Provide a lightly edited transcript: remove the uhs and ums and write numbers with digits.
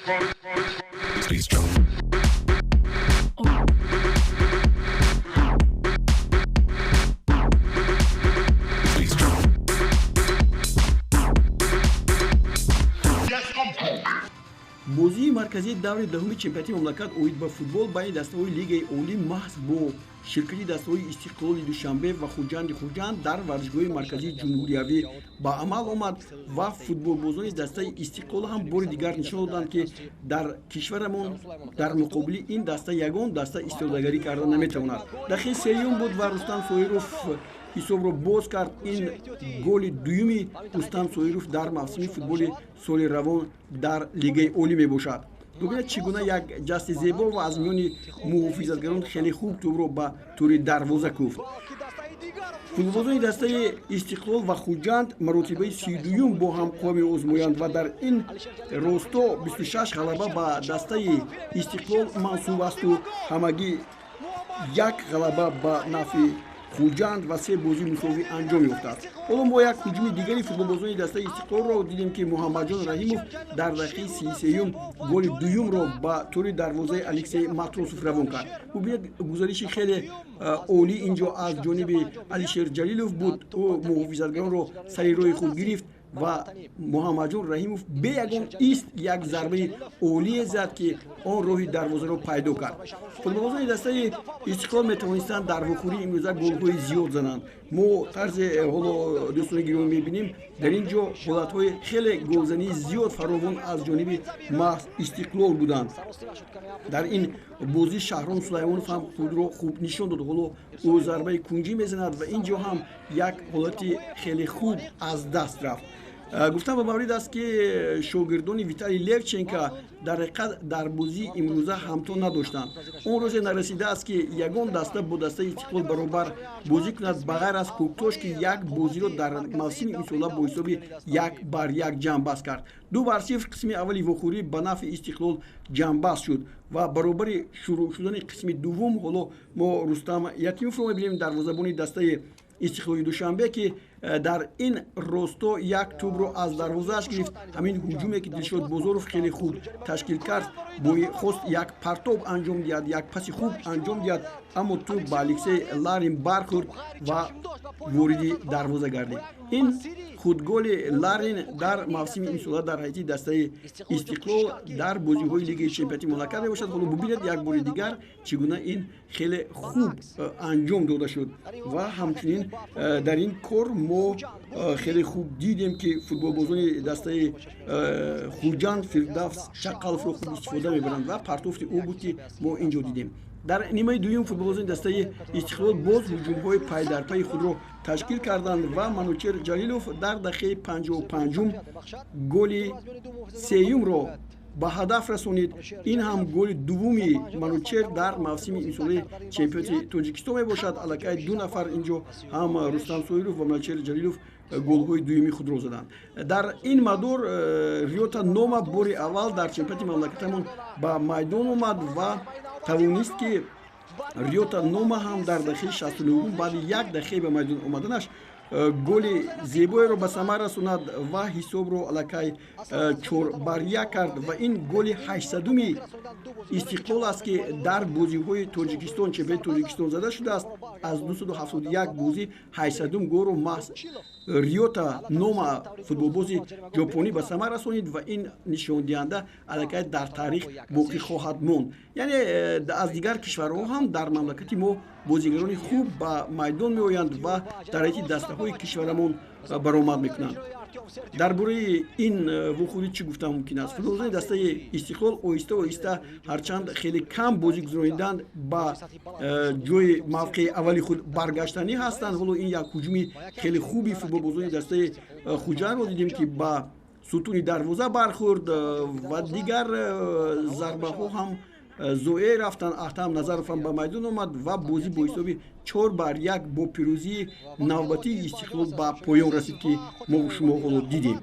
бозии марказии даври даҳуми чемпионати мамлакат оид ба футбол байни дастаҳои лигаи олӣ маҳз бо ширкати дастаҳои Истиқлоли Душанбе ва Худжанди Хуҷанд дар варзишгоҳи марказии ҷумҳуриявӣ ба амал омад ва футболбозони дастаи Истиқлол ҳам бори дигар нишон доданд, ки дар кишварамон дар муқобили ин даста ягон даста истифодагарӣ карда наметавонад. Дахи сеюм буд ва Рустам Соиров ҳисобро боз кард. Ин голи дуюми Рустам Соиров дар мавсими футболи соли равон дар лигаи олӣ мебошад. бубинед чӣ гуна як ҷасти зебо ва аз миёни муҳофизатгарон хеле хуб тӯбро ба тури дарвоза куфт. футболбозони дастаи Истиқлол ва Хуҷанд маротибаи 32-юм бо ҳамқуа меозмоянд ва дар ин росто 26 ғалаба ба дастаи Истиқлол мансуб асту ҳамагӣ як ғалаба ба нафи Худжанд ва 3 бозии мусовӣ анҷом ёфтааст. ҳоло мо як ҳуҷуми дигари футболбозони дастаи Истиқлолро дидем, ки Муҳаммадҷон Раҳимов дар дақиқаи 33-юм голи дуюмро ба тури дарвозаи Алексей Матросов равон кард. бубинед гузариши хеле олӣ инҷо аз ҷониби Алишер Ҷалилов буд. ӯ муҳофизатгаронро сари роҳи худ гирифт ва Муҳаммадҷон Раҳимов бе ягон ист як зарбаи олие зад, ки он роҳи дарвозаро пайдо кард. футболбозони дастаи Истиқлол метавонистанд дар вохӯрии имрӯза голҳои зиёд зананд. мо тарзе ҳоло дӯстони гиромӣ мебинем дар ин ҷо ҳолатҳои хеле голзании зиёд фаровон аз ҷониби маҳз Истиқлол буданд. дар ин бозӣ Шаҳром Сулаймонов ҳам худро хуб нишон дод. ҳоло ӯ зарбаи кунҷӣ мезанад ва ин ҷо ҳам як ҳолати хеле хуб аз даст рафт. гуфтан ба маврид аст, ки шогирдони Виталий Левченко дар ҳақиқат дар бозии имрӯза ҳамто надоштанд. он рӯзе нарасидааст, ки ягон даста бо дастаи Истиқлол баробар бозӣ кунад ба ғайр аз Кӯктош, ки як бозиро дар мавсими имсола бо ҳисоби 1-1 ҷамъбаст кард. 2-0 қисми аввали вохӯрӣ ба нафи Истиқлол ҷамъбаст шуд ва баробари шурӯъ шудани қисми дуввум ҳоло мо Рустам Ятимовро мебинем, дарвозабони дастаи Истиқлоли Душанбе, ки дар ин росто як тӯбро аз дарвозааш гирифт. ҳамин ҳуҷуме, ки Дилшод Бозоров хеле хуб ташкил кард, хост як партоб анҷом диҳад, як паси хуб анҷом диҳад, аммо тӯб ба Алексей Ларин бархӯрд ва вориди дарвоза гардид. ин худголи Ларин дар мавсими имсола дар ҳайати дастаи Истиқлол дар бозиҳои лигаи чемпионати мамлакат мебошад. ҳоло бубинед як бори дигар чӣ гуна ин хеле хуб анҷом дода шуд ва ҳамчунин дар ин кор мо хеле хуб дидем, ки футболбозони дастаи Хуҷанд Фирдавс Чақаловро хуб истифода мебаранд ва партофти ӯ буд, ки мо инҷо дидем. дар нимаи дуюм футболбозони дастаи Истиқлол боз ҳуҷумҳои пайдарпайи худро ташкил карданд ва Манучер Ҷалилов дар дақиқаи 55-ум голи сеюмро ба ҳадаф расонид. ин ҳам голи дуввуми Манучер дар мавсими имсолаи чемпионати Тоҷикистон мебошад. аллакай 2 нафар инҷо ҳам Рустам Соиров ва Манучер Ҷалилов голҳои дуюми худро заданд. дар ин мадор Рёта Нома бори аввал дар чемпионати мамлакатамон ба майдон омад ва тавонист, ки Рёта Нома ҳам дар дақиқаи 69 баъди 1 дақиқа ба майдон омаданаш голи зебоеро ба самар расонад ва ҳисобро аллакай 4-1 кард ва ин голи 800-уми Истиқлол аст, ки дар бозиҳои Тоҷикистон, чемпионати Тоҷикистон зада шудааст. аз 271 бозӣ 800-ум голро маҳз Рёта Нома футболбози ҷопонӣ ба самар расонид ва ин нишондиҳанда аллакай дар таърих боқӣ хоҳад монд. яъне аз дигар кишварҳо ҳам дар мамлакати мо бозигарони хуб ба майдон меоянд ва дар ҳайати дастаҳои кишварамон баромад мекунанд. дар бораи ин вохӯрӣ чӣ гуфтан мумкин аст? футболбозони дастаи Истиқлол оҳиста оҳиста ҳарчанд хеле кам бозӣ гузарониданд, ба ҷои мавқеи аввали худ баргаштанӣ ҳастанд. ҳоло ин як ҳуҷуми хеле хуби футболбозони дастаи Хуҷандро дидем, ки ба сутуни дарвоза бархӯрд ва дигар зарбаҳо ҳам зоe рафтанд. Ахтам Назаров ҳам ба майдон омад ва бозӣ бо ҳисоби 4-1 бо пирӯзии навбатии Истиқлол ба поён расид, ки мо шумо ҳоло дидем.